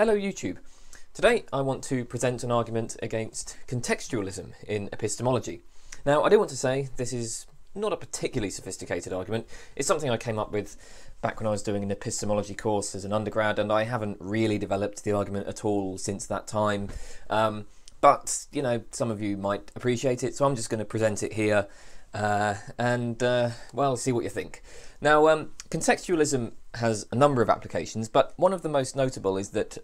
Hello YouTube. Today I want to present an argument against contextualism in epistemology. Now I do want to say this is not a particularly sophisticated argument. It's something I came up with back when I was doing an epistemology course as an undergrad, and I haven't really developed the argument at all since that time. But, you know, some of you might appreciate it, so I'm just going to present it here well, see what you think. Now, contextualism has a number of applications, but one of the most notable is that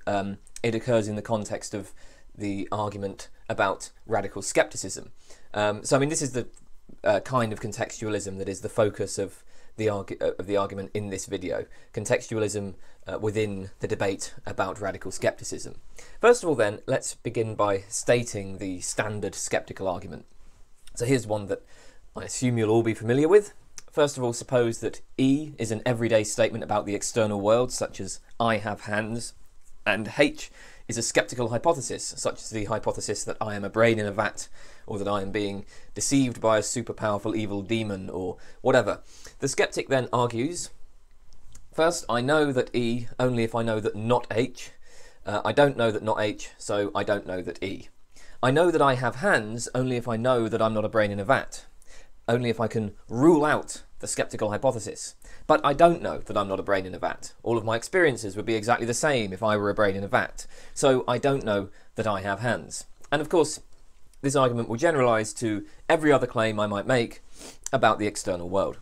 it occurs in the context of the argument about radical skepticism. So, I mean, this is the kind of contextualism that is the focus of the argument in this video. Contextualism within the debate about radical skepticism. First of all, then, let's begin by stating the standard skeptical argument. So here's one that I assume you'll all be familiar with. First of all, suppose that E is an everyday statement about the external world, such as I have hands, and H is a skeptical hypothesis, such as the hypothesis that I am a brain in a vat, or that I am being deceived by a super powerful evil demon, or whatever. The skeptic then argues, first, I know that E only if I know that not H. I don't know that not H, so I don't know that E. I know that I have hands only if I know that I'm not a brain in a vat. Only if I can rule out the skeptical hypothesis. But I don't know that I'm not a brain in a vat. All of my experiences would be exactly the same if I were a brain in a vat. So I don't know that I have hands. And of course, this argument will generalise to every other claim I might make about the external world.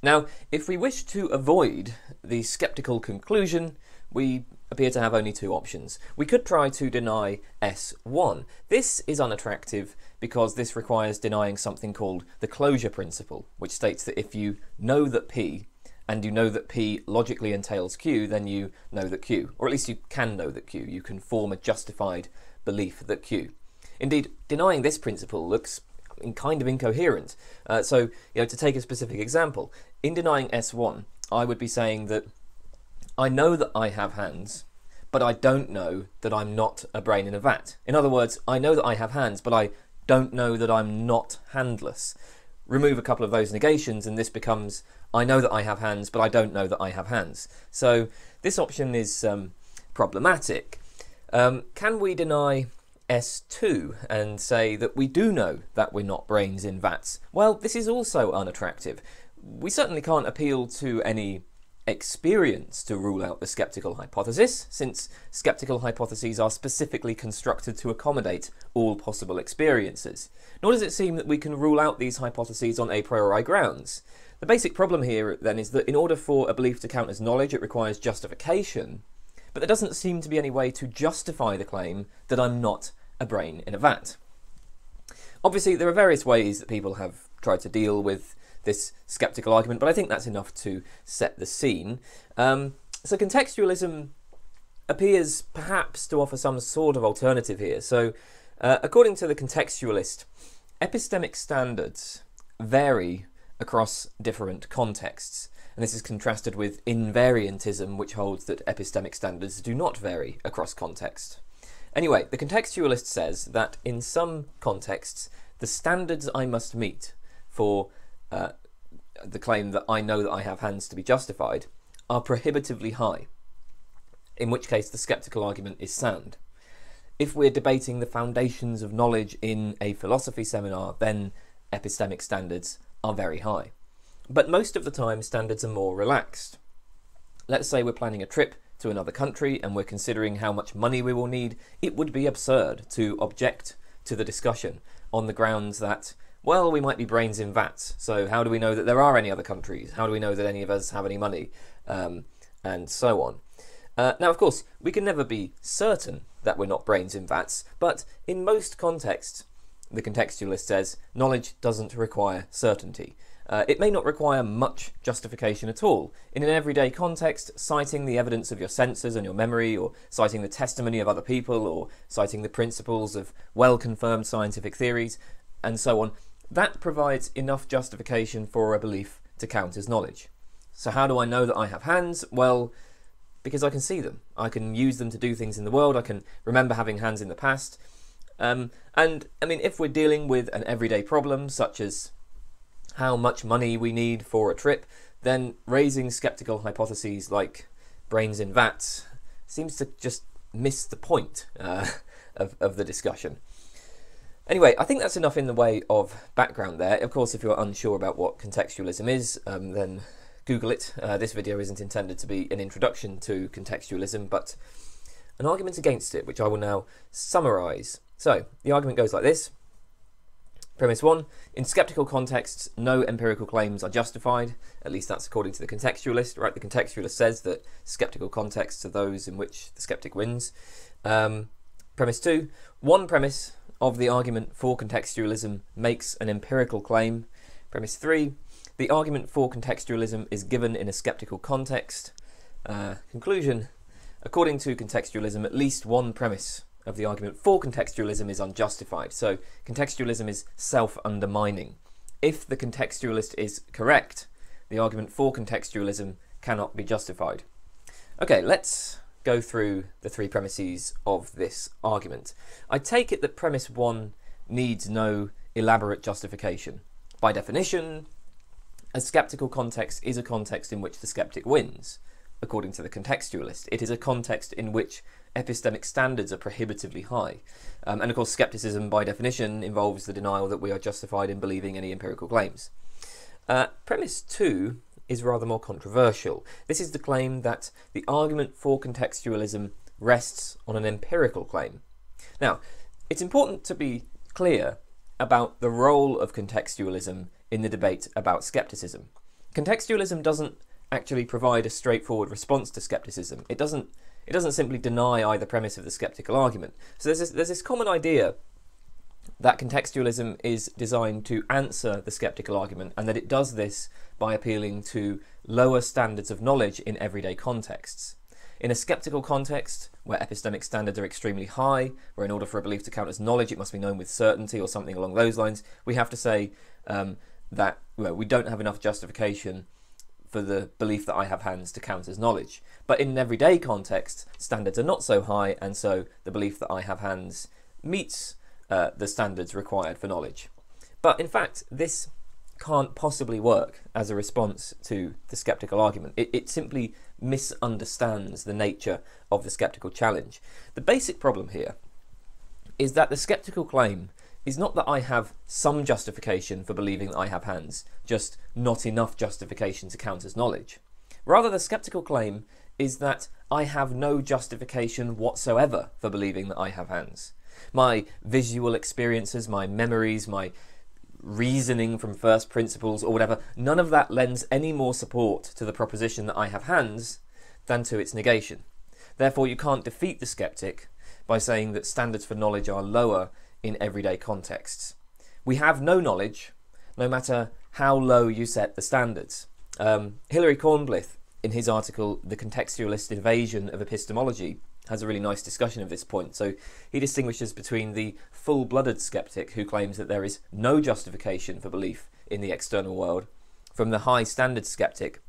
Now, if we wish to avoid the skeptical conclusion, we appear to have only two options. We could try to deny S1. This is unattractive because this requires denying something called the closure principle, which states that if you know that P, and you know that P logically entails Q, then you know that Q, or at least you can know that Q. You can form a justified belief that Q. Indeed, denying this principle looks kind of incoherent. So, to take a specific example, in denying S1, I would be saying that I know that I have hands, but I don't know that I'm not a brain in a vat. In other words, I know that I have hands, but I don't know that I'm not handless. Remove a couple of those negations and this becomes, I know that I have hands, but I don't know that I have hands. So this option is problematic. Can we deny S2 and say that we do know that we're not brains in vats? Well, this is also unattractive. We certainly can't appeal to any experience to rule out the skeptical hypothesis, since skeptical hypotheses are specifically constructed to accommodate all possible experiences. Nor does it seem that we can rule out these hypotheses on a priori grounds. The basic problem here, then, is that in order for a belief to count as knowledge, it requires justification, but there doesn't seem to be any way to justify the claim that I'm not a brain in a vat. Obviously, there are various ways that people have tried to deal with this skeptical argument, but I think that's enough to set the scene. So contextualism appears perhaps to offer some sort of alternative here. So according to the contextualist, epistemic standards vary across different contexts, and this is contrasted with invariantism, which holds that epistemic standards do not vary across context. Anyway, the contextualist says that in some contexts, the standards I must meet for the claim that I know that I have hands to be justified are prohibitively high, in which case the skeptical argument is sound. If we're debating the foundations of knowledge in a philosophy seminar, then epistemic standards are very high. But most of the time, standards are more relaxed. Let's say we're planning a trip to another country and we're considering how much money we will need. It would be absurd to object to the discussion on the grounds that, well, we might be brains in vats, so how do we know that there are any other countries? How do we know that any of us have any money? And so on. Now, of course, we can never be certain that we're not brains in vats, but in most contexts, the contextualist says, knowledge doesn't require certainty. It may not require much justification at all. In an everyday context, citing the evidence of your senses and your memory, or citing the testimony of other people, or citing the principles of well-confirmed scientific theories, and so on, that provides enough justification for a belief to count as knowledge. So how do I know that I have hands? Well, because I can see them. I can use them to do things in the world. I can remember having hands in the past. And, I mean, if we're dealing with an everyday problem, such as how much money we need for a trip, then raising skeptical hypotheses like brains in vats seems to just miss the point of the discussion. Anyway, I think that's enough in the way of background there. Of course, if you're unsure about what contextualism is, then Google it. This video isn't intended to be an introduction to contextualism, but an argument against it, which I will now summarise. So, the argument goes like this. Premise 1. In skeptical contexts, no empirical claims are justified. At least that's according to the contextualist. Right? The contextualist says that skeptical contexts are those in which the skeptic wins. Premise 2. One premise of the argument for contextualism makes an empirical claim. Premise 3. The argument for contextualism is given in a skeptical context. Conclusion. According to contextualism, at least one premise of the argument for contextualism is unjustified. So contextualism is self-undermining. If the contextualist is correct, the argument for contextualism cannot be justified. Okay, let's go through the three premises of this argument. I take it that premise 1 needs no elaborate justification. By definition, a skeptical context is a context in which the skeptic wins. According to the contextualist, it is a context in which epistemic standards are prohibitively high. And of course, skepticism by definition involves the denial that we are justified in believing any empirical claims. Premise 2 is rather more controversial. This is the claim that the argument for contextualism rests on an empirical claim. Now, it's important to be clear about the role of contextualism in the debate about skepticism. Contextualism doesn't actually provide a straightforward response to skepticism. It doesn't simply deny either premise of the skeptical argument. So there's this common idea that contextualism is designed to answer the skeptical argument, and that it does this by appealing to lower standards of knowledge in everyday contexts. In a skeptical context, where epistemic standards are extremely high, where in order for a belief to count as knowledge it must be known with certainty or something along those lines, we have to say that we don't have enough justification for the belief that I have hands to count as knowledge. But in an everyday context, standards are not so high, and so the belief that I have hands meets the standards required for knowledge. But in fact, this can't possibly work as a response to the skeptical argument. It simply misunderstands the nature of the skeptical challenge. The basic problem here is that the skeptical claim is not that I have some justification for believing that I have hands, just not enough justification to count as knowledge. Rather, the skeptical claim is that I have no justification whatsoever for believing that I have hands. My visual experiences, my memories, my reasoning from first principles or whatever, none of that lends any more support to the proposition that I have hands than to its negation. Therefore, you can't defeat the skeptic by saying that standards for knowledge are lower in everyday contexts. We have no knowledge, no matter how low you set the standards. Hilary Cornblith, in his article, The Contextualist Invasion of Epistemology, has a really nice discussion of this point. So he distinguishes between the full-blooded skeptic who claims that there is no justification for belief in the external world, from the high-standard skeptic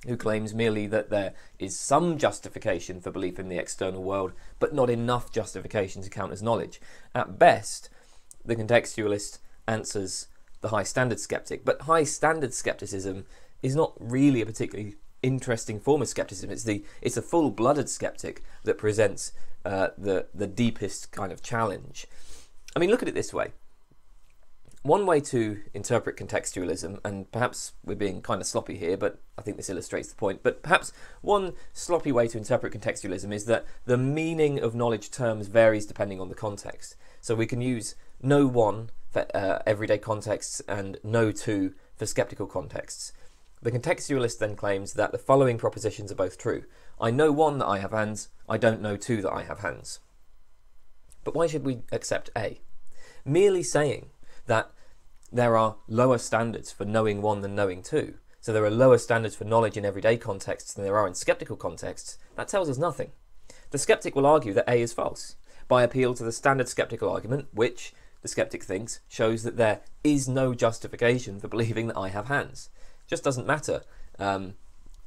who claims merely that there is some justification for belief in the external world, but not enough justification to count as knowledge. At best, the contextualist answers the high-standard skeptic, but high-standard skepticism is not really a particularly interesting form of skepticism. It's a full-blooded skeptic that presents the deepest kind of challenge. I mean, look at it this way. One way to interpret contextualism, and perhaps we're being kind of sloppy here, but I think this illustrates the point, but perhaps one sloppy way to interpret contextualism is that the meaning of knowledge terms varies depending on the context. So we can use know one for everyday contexts and know two for skeptical contexts. The contextualist then claims that the following propositions are both true. I know one, that I have hands. I don't know two, that I have hands. But why should we accept A? Merely saying that there are lower standards for knowing one than knowing two, so there are lower standards for knowledge in everyday contexts than there are in skeptical contexts, that tells us nothing. The skeptic will argue that A is false, by appeal to the standard skeptical argument, which, the skeptic thinks, shows that there is no justification for believing that I have hands. It just doesn't matter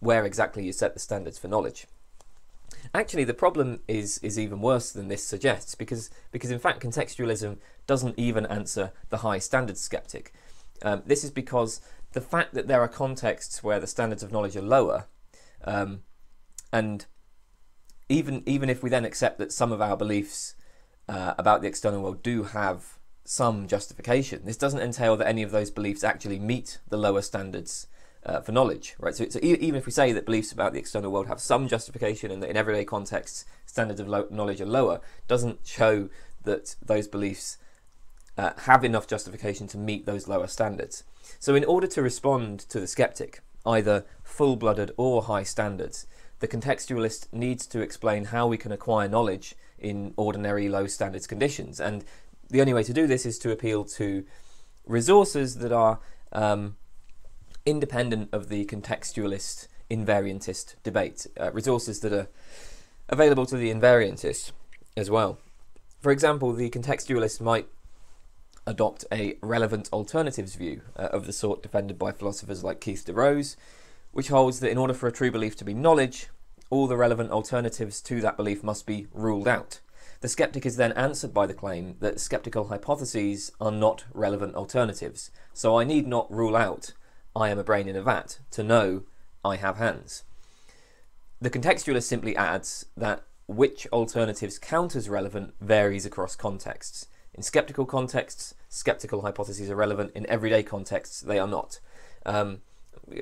where exactly you set the standards for knowledge. Actually, the problem is even worse than this suggests, because in fact contextualism doesn't even answer the high standard skeptic. This is because the fact that there are contexts where the standards of knowledge are lower, and even if we then accept that some of our beliefs about the external world do have some justification, this doesn't entail that any of those beliefs actually meet the lower standards for knowledge, right? So even if we say that beliefs about the external world have some justification and that in everyday contexts standards of knowledge are lower, doesn't show that those beliefs have enough justification to meet those lower standards. So in order to respond to the skeptic, either full-blooded or high standards, the contextualist needs to explain how we can acquire knowledge in ordinary low standards conditions. And the only way to do this is to appeal to resources that are independent of the contextualist invariantist debate, resources that are available to the invariantist as well. For example, the contextualist might adopt a relevant alternatives view of the sort defended by philosophers like Keith DeRose, which holds that in order for a true belief to be knowledge, all the relevant alternatives to that belief must be ruled out. The skeptic is then answered by the claim that skeptical hypotheses are not relevant alternatives, so I need not rule out I am a brain in a vat to know I have hands. The contextualist simply adds that which alternatives count as relevant varies across contexts. In skeptical contexts, skeptical hypotheses are relevant. In everyday contexts, they are not.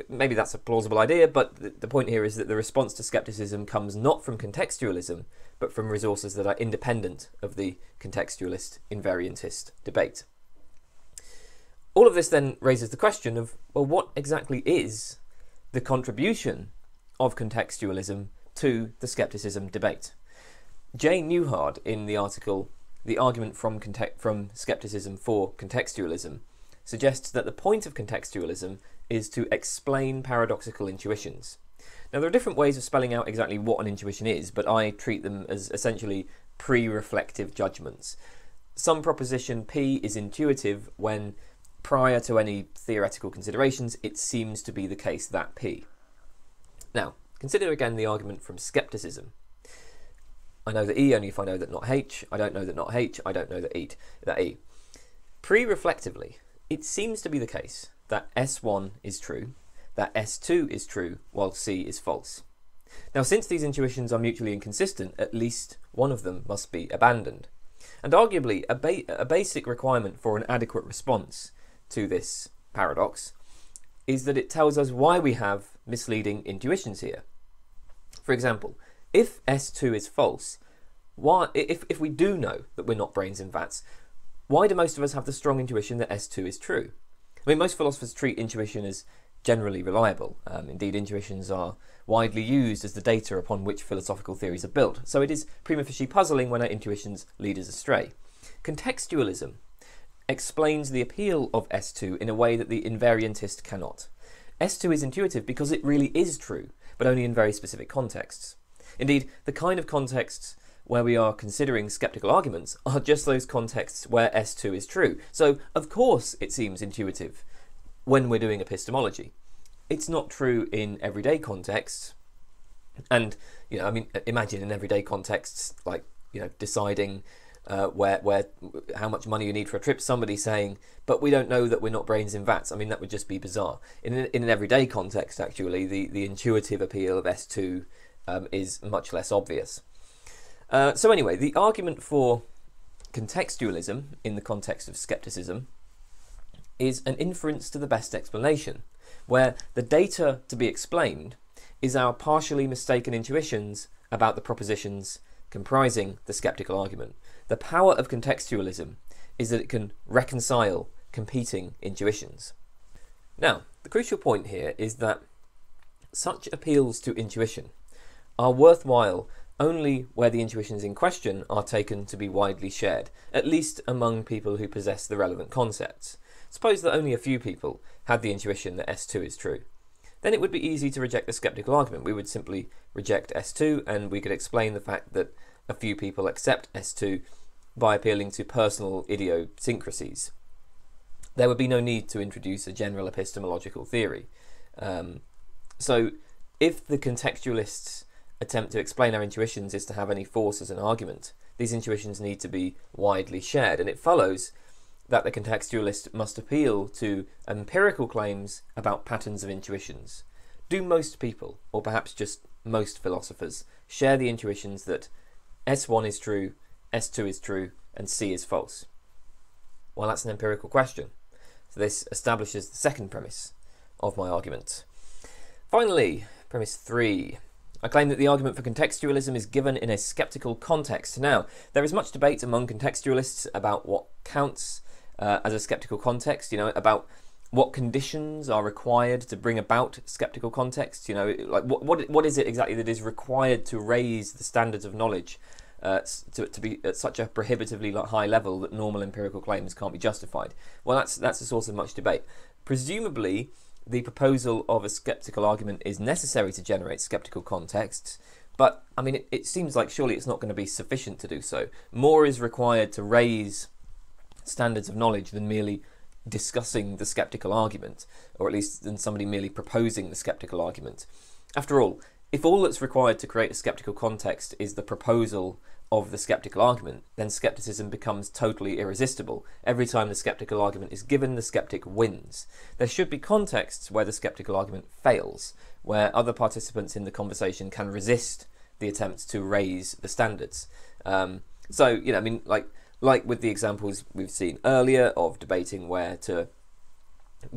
Maybe that's a plausible idea, but the point here is that the response to skepticism comes not from contextualism, but from resources that are independent of the contextualist invariantist debate. All of this then raises the question of, well, what exactly is the contribution of contextualism to the skepticism debate? Jay Newhard, in the article The Argument from Skepticism for Contextualism, suggests that the point of contextualism is to explain paradoxical intuitions. Now, there are different ways of spelling out exactly what an intuition is, but I treat them as essentially pre-reflective judgments. Some proposition P is intuitive when, prior to any theoretical considerations, it seems to be the case that P. Now, consider again the argument from skepticism. I know that E only if I know that not H. I don't know that not H. I don't know that E. Pre-reflectively, it seems to be the case that S1 is true, that S2 is true, while C is false. Now, since these intuitions are mutually inconsistent, at least one of them must be abandoned. And arguably, a basic requirement for an adequate response to this paradox is that it tells us why we have misleading intuitions here. For example, if S2 is false, if we do know that we're not brains in vats, why do most of us have the strong intuition that S2 is true? I mean, most philosophers treat intuition as generally reliable. Indeed, intuitions are widely used as the data upon which philosophical theories are built, so it is prima facie puzzling when our intuitions lead us astray. Contextualism explains the appeal of S2 in a way that the invariantist cannot. S2 is intuitive because it really is true, but only in very specific contexts. Indeed, the kind of contexts where we are considering skeptical arguments are just those contexts where S2 is true. So, of course, it seems intuitive when we're doing epistemology. It's not true in everyday contexts. And, imagine in everyday contexts, like, deciding how much money you need for a trip, somebody saying, but we don't know that we're not brains in vats. I mean, that would just be bizarre. In an everyday context, actually, the intuitive appeal of S2 is much less obvious. So anyway, the argument for contextualism in the context of skepticism is an inference to the best explanation, where the data to be explained is our partially mistaken intuitions about the propositions comprising the skeptical argument. The power of contextualism is that it can reconcile competing intuitions. Now, the crucial point here is that such appeals to intuition are worthwhile only where the intuitions in question are taken to be widely shared, at least among people who possess the relevant concepts. Suppose that only a few people had the intuition that S2 is true. Then it would be easy to reject the skeptical argument. We would simply reject S2, and we could explain the fact that a few people accept S2 by appealing to personal idiosyncrasies. There would be no need to introduce a general epistemological theory. So if the contextualists' attempt to explain our intuitions is to have any force as an argument, these intuitions need to be widely shared, and it follows that the contextualist must appeal to empirical claims about patterns of intuitions. Do most people, or perhaps just most philosophers, share the intuitions that S1 is true, S2 is true, and C is false? Well, that's an empirical question. So this establishes the second premise of my argument. Finally, premise 3. I claim that the argument for contextualism is given in a skeptical context. Now, there is much debate among contextualists about what counts as a skeptical context, about what conditions are required to bring about skeptical context, like what is it exactly that is required to raise the standards of knowledge to be at such a prohibitively high level that normal empirical claims can't be justified? Well, that's a source of much debate. Presumably, the proposal of a skeptical argument is necessary to generate skeptical contexts, but I mean, it seems like surely it's not going to be sufficient to do so. More is required to raise standards of knowledge than merely discussing the skeptical argument, or at least than somebody merely proposing the skeptical argument. After all, if all that's required to create a skeptical context is the proposal of the skeptical argument, then skepticism becomes totally irresistible. Every time the skeptical argument is given, the skeptic wins. There should be contexts where the skeptical argument fails, where other participants in the conversation can resist the attempts to raise the standards. Like with the examples we've seen earlier of debating where to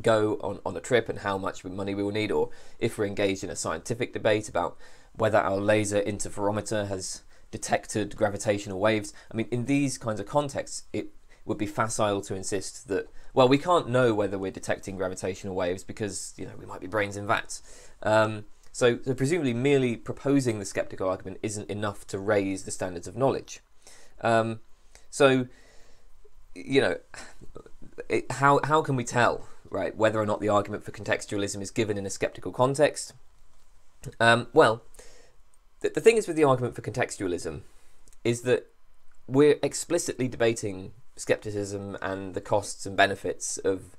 go on a trip and how much money we will need, or if we're engaged in a scientific debate about whether our laser interferometer has detected gravitational waves. I mean, in these kinds of contexts, it would be facile to insist that, well, we can't know whether we're detecting gravitational waves because, we might be brains in vats. So presumably merely proposing the skeptical argument isn't enough to raise the standards of knowledge. How can we tell, right, whether or not the argument for contextualism is given in a skeptical context? The thing is with the argument for contextualism is that we're explicitly debating skepticism and the costs and benefits of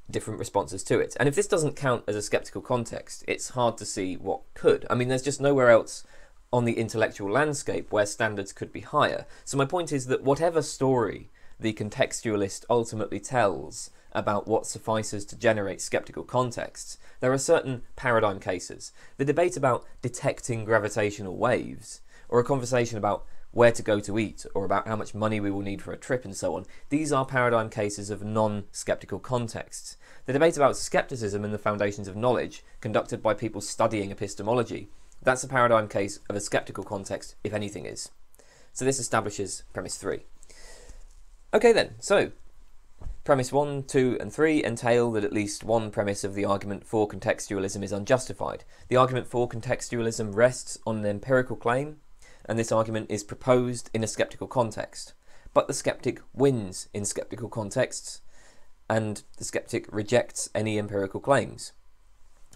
different responses to it. And if this doesn't count as a skeptical context, it's hard to see what could. I mean, there's just nowhere else on the intellectual landscape where standards could be higher. So my point is that whatever story the contextualist ultimately tells about what suffices to generate skeptical contexts, there are certain paradigm cases. The debate about detecting gravitational waves, or a conversation about where to go to eat, or about how much money we will need for a trip and so on, these are paradigm cases of non-skeptical contexts. The debate about skepticism and the foundations of knowledge, conducted by people studying epistemology, that's a paradigm case of a skeptical context, if anything is. So this establishes premise 3. Okay then, so premise 1, 2 and 3 entail that at least one premise of the argument for contextualism is unjustified. The argument for contextualism rests on an empirical claim, and this argument is proposed in a skeptical context. But the skeptic wins in skeptical contexts, and the skeptic rejects any empirical claims.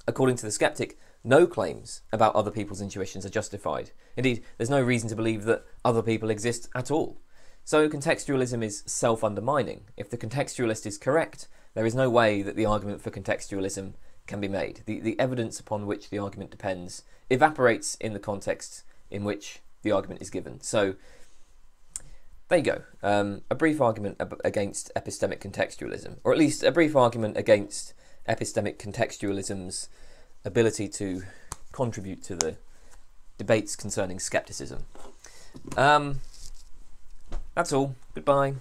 According to the skeptic, no claims about other people's intuitions are justified. Indeed, there's no reason to believe that other people exist at all. So contextualism is self-undermining. If the contextualist is correct, there is no way that the argument for contextualism can be made. The evidence upon which the argument depends evaporates in the context in which the argument is given. So there you go. A brief argument against epistemic contextualism, or at least a brief argument against epistemic contextualism's ability to contribute to the debates concerning skepticism. That's all. Goodbye.